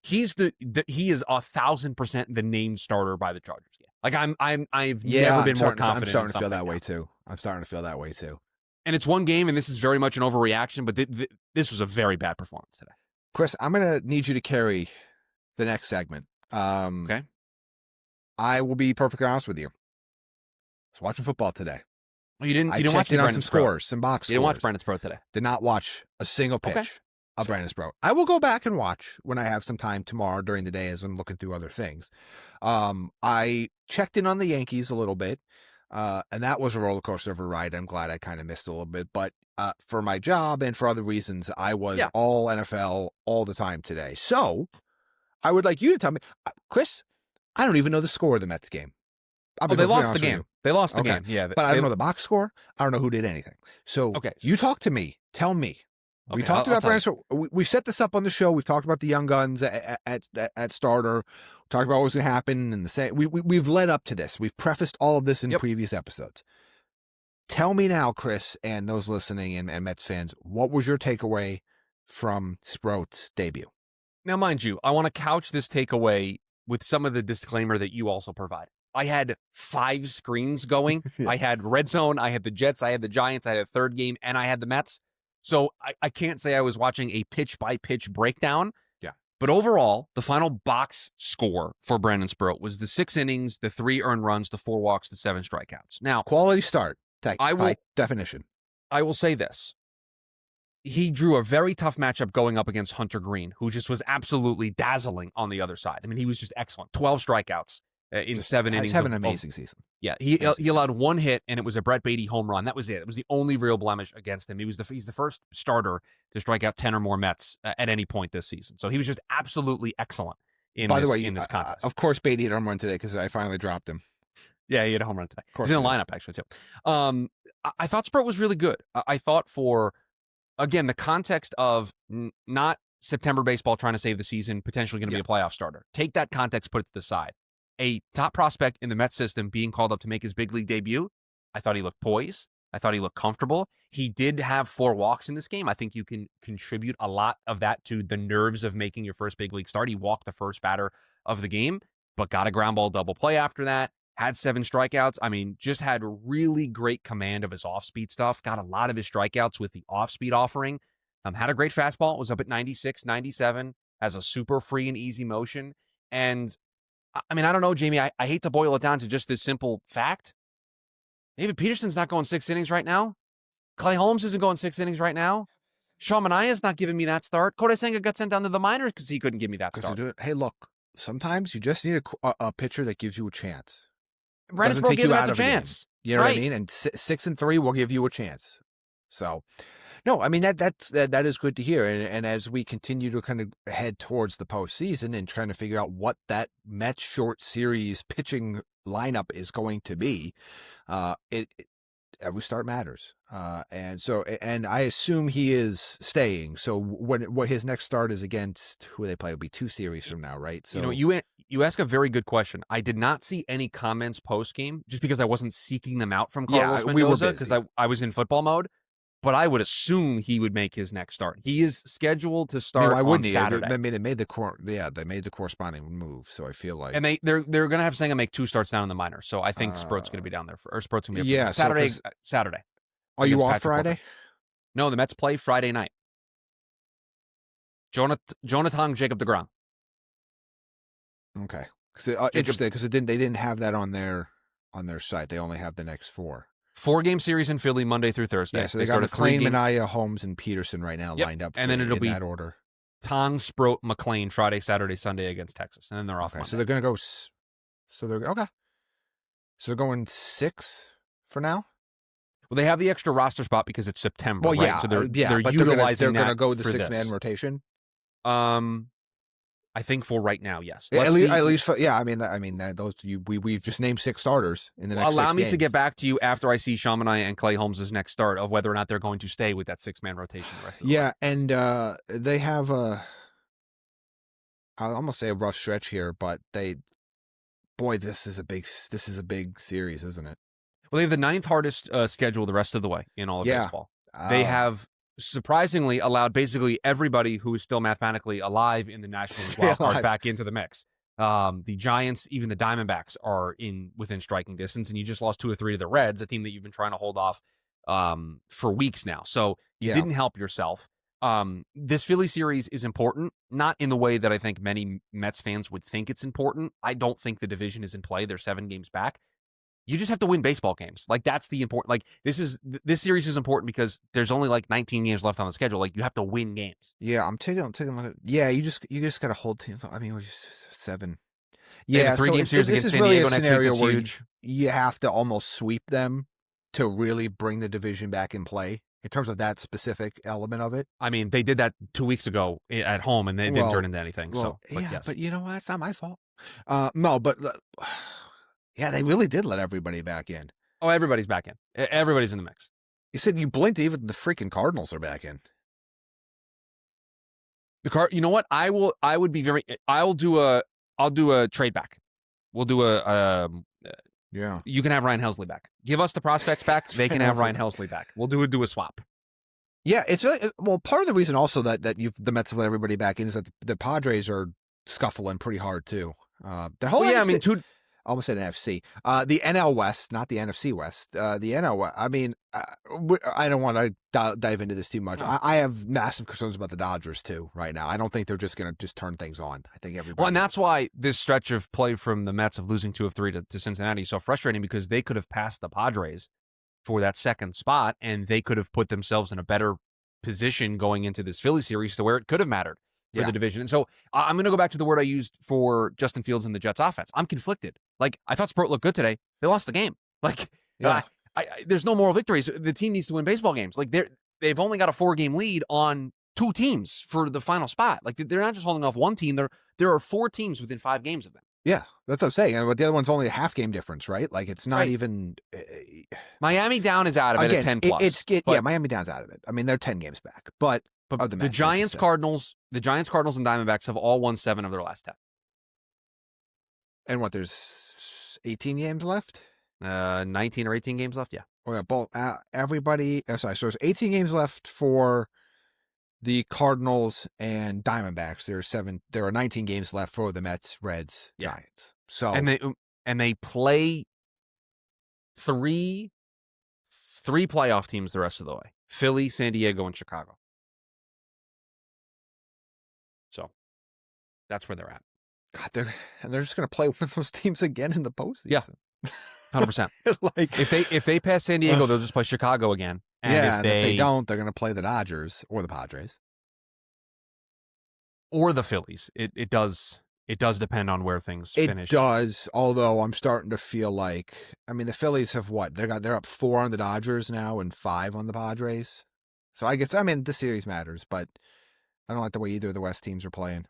he is 1,000% the named starter by the Chargers. Like, I've never been more confident. I'm starting to feel that way too. I'm starting to feel that way too. And it's one game, and this is very much an overreaction, but this was a very bad performance today. Chris, I'm going to need you to carry the next segment. Okay. I will be perfectly honest with you. I was watching football today. Oh, you didn't watch in on some scores, some box scores. You didn't watch Brandon Sproat today? Did not watch a single pitch of Brandon Sproat. I will go back and watch when I have some time tomorrow during the day as I'm looking through other things. I checked in on the Yankees a little bit, and that was a roller coaster of a ride. I'm glad I kind of missed a little bit, but for my job and for other reasons, I was all NFL all the time today. So I would like you to tell me, Chris, I don't even know the score of the Mets game. They lost the game. They lost the game. Yeah, but I don't know the box score. I don't know who did anything. So you talk to me. Tell me, We Okay, talked I'll about tell you. Brandon. We set this up on the show. We've talked about the young guns at starter. We talked about what was going to happen and the same. We've led up to this. We've prefaced all of this in Yep. previous episodes. Tell me now, Chris, and those listening and Mets fans, what was your takeaway from Sproat's debut? Now, mind you, I want to couch this takeaway with some of the disclaimer that you also provide. I had 5 screens going. Yeah. I had Red Zone, I had the Jets, I had the Giants, I had a third game, and I had the Mets. So I can't say I was watching a pitch-by-pitch breakdown. Yeah. But overall, the final box score for Brandon Sproat was the 6 innings, the 3 earned runs, the 4 walks, the 7 strikeouts. Now, Quality start, I by definition. I will say this. He drew a very tough matchup going up against Hunter Green, who just was absolutely dazzling on the other side. I mean, he was just excellent. 12 strikeouts in 7 innings. He's having an amazing season. Yeah, he allowed 1 hit, and it was a Brett Beatty home run. That was it. It was the only real blemish against him. He's the first starter to strike out 10 or more Mets at any point this season. So he was just absolutely excellent in this contest. Of course, Beatty hit a home run today because I finally dropped him. Yeah, he had a home run today. Of course, he's in the lineup actually too. I thought Sproat was really good. I thought for, again, the context of not September baseball trying to save the season, potentially going to be a playoff starter. Take that context, put it to the side. A top prospect in the Mets system being called up to make his big league debut, I thought he looked poised. I thought he looked comfortable. He did have 4 walks in this game. I think you can contribute a lot of that to the nerves of making your first big league start. He walked the first batter of the game, but got a ground ball double play after that. Had 7 strikeouts. I mean, just had really great command of his off-speed stuff. Got a lot of his strikeouts with the off-speed offering. Had a great fastball. Was up at 96, 97. Has a super free and easy motion. And, I mean, I don't know, Jamie. I hate to boil it down to just this simple fact. David Peterson's not going 6 innings right now. Clay Holmes isn't going 6 innings right now. Sean Manaea's not giving me that start. Kodai Senga got sent down to the minors because he couldn't give me that start. Hey, look, sometimes you just need a pitcher that gives you a chance. Brandon Sproat gave us a chance. You know what I mean? And 6-3 will give you a chance. So, no, I mean that is good to hear. And as we continue to kind of head towards the postseason and trying to figure out what that Mets short series pitching lineup is going to be, every start matters. And I assume he is staying. So what his next start is against who they play will be 2 series from now, right? So you ask a very good question. I did not see any comments post game just because I wasn't seeking them out from Carlos Mendoza because I was in football mode. But I would assume he would make his next start. He is scheduled to start on Saturday. They made the corresponding move. So I feel like, and they're going to have Senga make 2 starts down in the minor. So I think Sproat's going to be down there Sproat's going to be up Saturday. Are you off Friday? No, the Mets play Friday night. Jonathan Jacob deGrom. Okay, interesting because they didn't have that on their site. They only have the next 4. 4-game series in Philly, Monday through Thursday. Yeah, so they got McLean, Manaea, Holmes, and Peterson right now lined up. And then it'll be that order. Tong, Sproat, McLean, Friday, Saturday, Sunday against Texas, and then they're off. Okay, Monday. so they're going to go. So they're going 6 for now. Well, they have the extra roster spot because it's September. Well, right? yeah, So they're but utilizing. They're going to go with the 6-man rotation. I think for right now, yes. At least for, yeah. I mean those we've just named 6 starters in the next. Allow 6 me games. to get back to you after I see Sean Manaea and Clay Holmes' next start of whether or not they're going to stay with that 6-man rotation the rest of the way. And they have I'll almost say a rough stretch here, but this is a big series, isn't it? Well, they have the 9th hardest schedule the rest of the way in all of baseball. They have surprisingly allowed basically everybody who is still mathematically alive in the National League wild card back into the mix. The Giants, even the Diamondbacks are within striking distance, and you just lost 2 or 3 to the Reds, a team that you've been trying to hold off for weeks now. So you didn't help yourself. This Philly series is important, not in the way that I think many Mets fans would think it's important. I don't think the division is in play. They're 7 games back. You just have to win baseball games. Like, that's the important. Like, this series is important because there's only like 19 games left on the schedule. Like, you have to win games. Yeah, I'm taking a look at. Yeah, you just got to hold teams. I mean, we're just 7. Yeah, 3-game series against San Diego next week is huge. You have to almost sweep them to really bring the division back in play in terms of that specific element of it. I mean, they did that 2 weeks ago at home, and they didn't turn into anything. But you know what? It's not my fault. No, but. Yeah, they really did let everybody back in. Oh, everybody's back in. Everybody's in the mix. You said you blinked, even the freaking Cardinals are back in. The car. You know what? I would be very. I'll do a trade back. We'll do Yeah. You can have Ryan Helsley back. Give us the prospects back. They can have Ryan Helsley back. We'll do a swap. Yeah, it's well, part of the reason also that the Mets have let everybody back in is that the Padres are scuffling pretty hard too. The whole I NFC, mean, I almost said NFC. The NL West, not the NFC West. The NL West. I mean, I don't want to dive into this too much. Oh. I have massive concerns about the Dodgers too right now. I don't think they're just going to just turn things on. I think everybody. Well, and that's why this stretch of play from the Mets of losing 2 of 3 to Cincinnati is so frustrating, because they could have passed the Padres for that second spot, and they could have put themselves in a better position going into this Philly series to where it could have mattered for the division. And so I'm going to go back to the word I used for Justin Fields and the Jets offense. I'm conflicted. Like, I thought Sproat looked good today. They lost the game. Like, there's no moral victories. The team needs to win baseball games. Like, they've only got a 4-game lead on 2 teams for the final spot. Like, they're not just holding off one team. There are 4 teams within 5 games of them. Yeah, that's what I'm saying. And the other one's only a half game difference, right? Like, it's not even. Miami down is out of it at 10 plus. Miami down's out of it. I mean, they're 10 games back, but the Giants, Cardinals, and Diamondbacks have all won 7 of their last 10. And what? There's 18 games left. 19 or 18 games left. Yeah. Oh yeah, both everybody. So there's 18 games left for the Cardinals and Diamondbacks. There are 19 games left for the Mets, Reds, Giants. So and they play three playoff teams the rest of the way: Philly, San Diego, and Chicago. So that's where they're at. God, they're just going to play with those teams again in the postseason. Yeah, 100%. Like, if they pass San Diego, they'll just play Chicago again. And if they don't, they're going to play the Dodgers or the Padres or the Phillies. It does depend on where things finish. It does, although I'm starting to feel like, I mean, the Phillies have what? They're up 4 on the Dodgers now and 5 on the Padres. So I guess, I mean, this series matters, but I don't like the way either of the West teams are playing.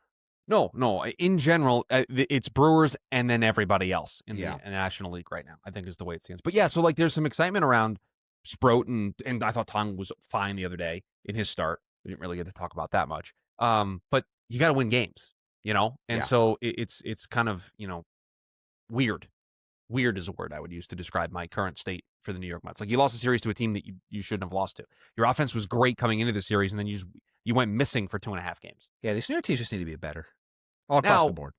No. In general, it's Brewers and then everybody else in the National League right now, I think, is the way it stands. But yeah, so like there's some excitement around Sproat, and I thought Tong was fine the other day in his start. We didn't really get to talk about that much. But you got to win games, and so it's kind of, weird. Weird is a word I would use to describe my current state for the New York Mets. Like, you lost a series to a team that you shouldn't have lost to. Your offense was great coming into the series, and then you went missing for 2.5 games. Yeah, these New York teams just need to be better all across the board.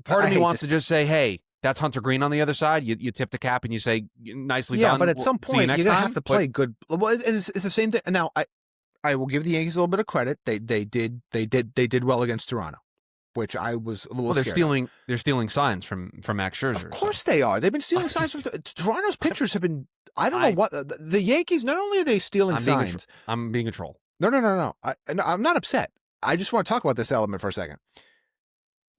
Part of me wants to just say, hey, that's Hunter Green on the other side. You tip the cap and you say, nicely done. Yeah, but at some point, you're going to have to play good. Well, it's the same thing. Now, I will give the Yankees a little bit of credit. They did well against Toronto, which I was a little scared. They're stealing signs from Max Scherzer. Of course they are. They've been stealing signs from Toronto's pitchers have been. I don't know what the Yankees. Not only are they stealing signs, I'm being a troll. No. I'm not upset. I just want to talk about this element for a second.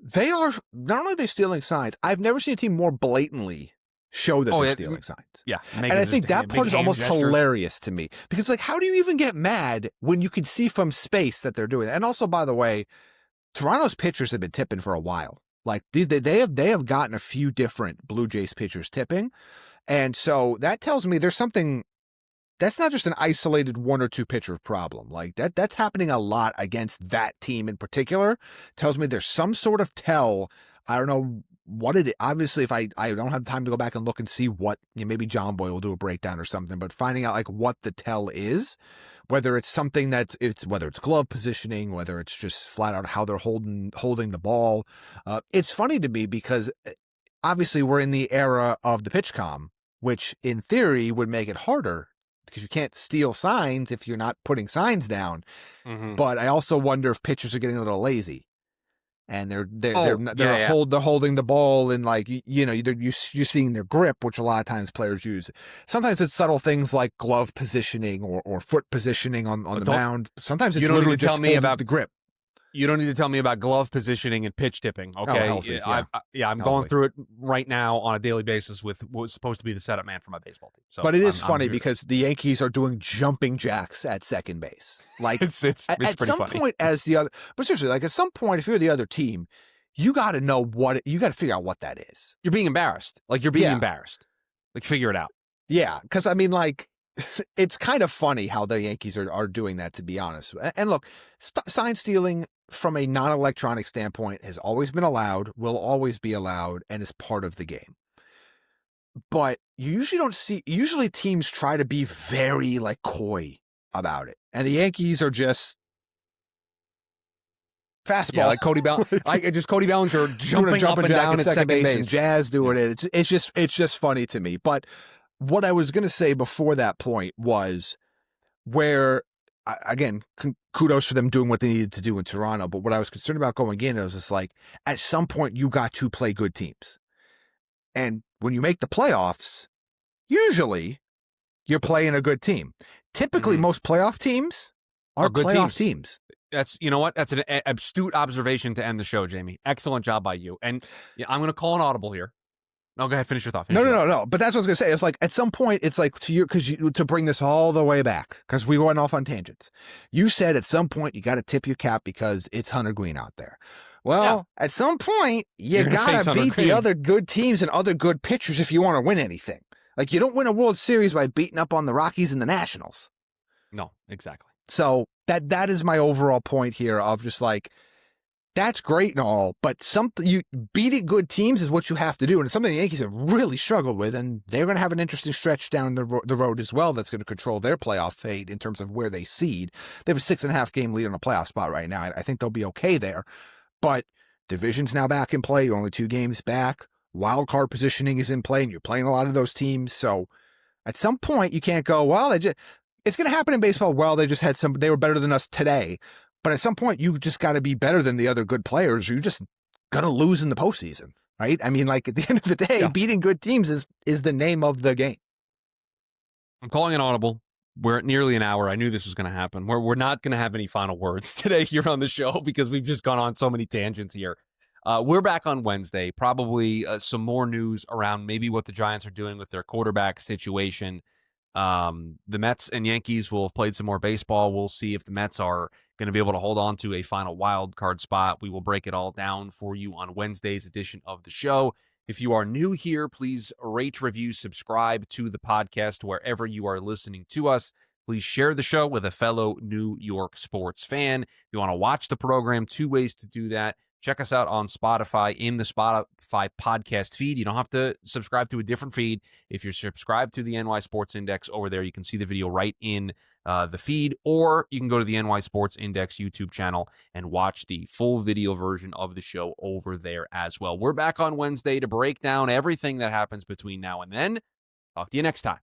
They are not only are they stealing signs. I've never seen a team more blatantly show that they're stealing signs. Yeah, and I think that part is almost hilarious to me, because like, how do you even get mad when you can see from space that they're doing that? And also, by the way, Toronto's pitchers have been tipping for a while. Like, they have gotten a few different Blue Jays pitchers tipping, and so that tells me there's something. That's not just an isolated 1 or 2 pitcher problem. Like that's happening a lot against that team in particular. Tells me there's some sort of tell. I don't know what it is. Obviously, if I don't have time to go back and look and see what, maybe John Boy will do a breakdown or something, but finding out like what the tell is, whether it's something whether it's glove positioning, whether it's just flat out how they're holding the ball. It's funny to me because obviously we're in the era of the pitch comm, which in theory would make it harder, because you can't steal signs if you're not putting signs down. Mm-hmm. But I also wonder if pitchers are getting a little lazy, and they're holding the ball, and like you're seeing their grip, which a lot of times players use. Sometimes it's subtle things like glove positioning or foot positioning on the mound. Sometimes it's literally just the grip. You don't need to tell me about glove positioning and pitch tipping, okay? I'm going through it right now on a daily basis with what was supposed to be the setup man for my baseball team. So but it is funny because the Yankees are doing jumping jacks at second base. Like it's pretty funny. At some point, but seriously, like at some point, if you're the other team, you got to know you got to figure out what that is. You're being embarrassed. Like, you're being embarrassed. Like, figure it out. Yeah, because I mean, like, it's kind of funny how the Yankees are doing that, to be honest. And look, sign stealing from a non-electronic standpoint has always been allowed, will always be allowed, and is part of the game. But you usually don't see, usually teams try to be very like coy about it. And the Yankees are just fastball. Yeah, like Cody Cody Bellinger jumping up and down at second base. And Jazz doing it. It's just funny to me. But what I was going to say before that point was where, again, kudos for them doing what they needed to do in Toronto. But what I was concerned about going in, I was just like, at some point, you got to play good teams. And when you make the playoffs, usually you're playing a good team. Typically, most playoff teams are good playoff teams. That's, you know what? That's an astute observation to end the show, Jamie. Excellent job by you. And I'm going to call an audible here. No, go ahead. Finish your thought. No. But that's what I was going to say. It's like at some point, it's like to bring this all the way back, because we went off on tangents. You said at some point you got to tip your cap because it's Hunter Green out there. Well, at some point, you got to beat the other good teams and other good pitchers if you want to win anything. Like, you don't win a World Series by beating up on the Rockies and the Nationals. No, exactly. So that is my overall point here of just like, that's great and all, but beating good teams is what you have to do. And it's something the Yankees have really struggled with, and they're going to have an interesting stretch down the road as well that's going to control their playoff fate in terms of where they seed. They have a 6.5 game lead on a playoff spot right now. I think they'll be okay there. But division's now back in play, only 2 games back. Wild card positioning is in play, and you're playing a lot of those teams. So at some point, you can't go, well, it's going to happen in baseball. Well, they were better than us today. But at some point, you just got to be better than the other good players. You're just going to lose in the postseason, right? I mean, like, at the end of the day, beating good teams is the name of the game. I'm calling an audible. We're at nearly an hour. I knew this was going to happen. We're not going to have any final words today here on the show because we've just gone on so many tangents here. We're back on Wednesday. Probably some more news around maybe what the Giants are doing with their quarterback situation. The Mets and Yankees will have played some more baseball. We'll see if the Mets are going to be able to hold on to a final wild card spot. We will break it all down for you on Wednesday's edition of the show. If you are new here, please rate, review, subscribe to the podcast wherever you are listening to us. Please share the show with a fellow New York sports fan. If you want to watch the program, 2 ways to do that. Check us out on Spotify in the Spotify podcast feed. You don't have to subscribe to a different feed. If you're subscribed to the NY Sports Index over there, you can see the video right in the feed, or you can go to the NY Sports Index YouTube channel and watch the full video version of the show over there as well. We're back on Wednesday to break down everything that happens between now and then. Talk to you next time.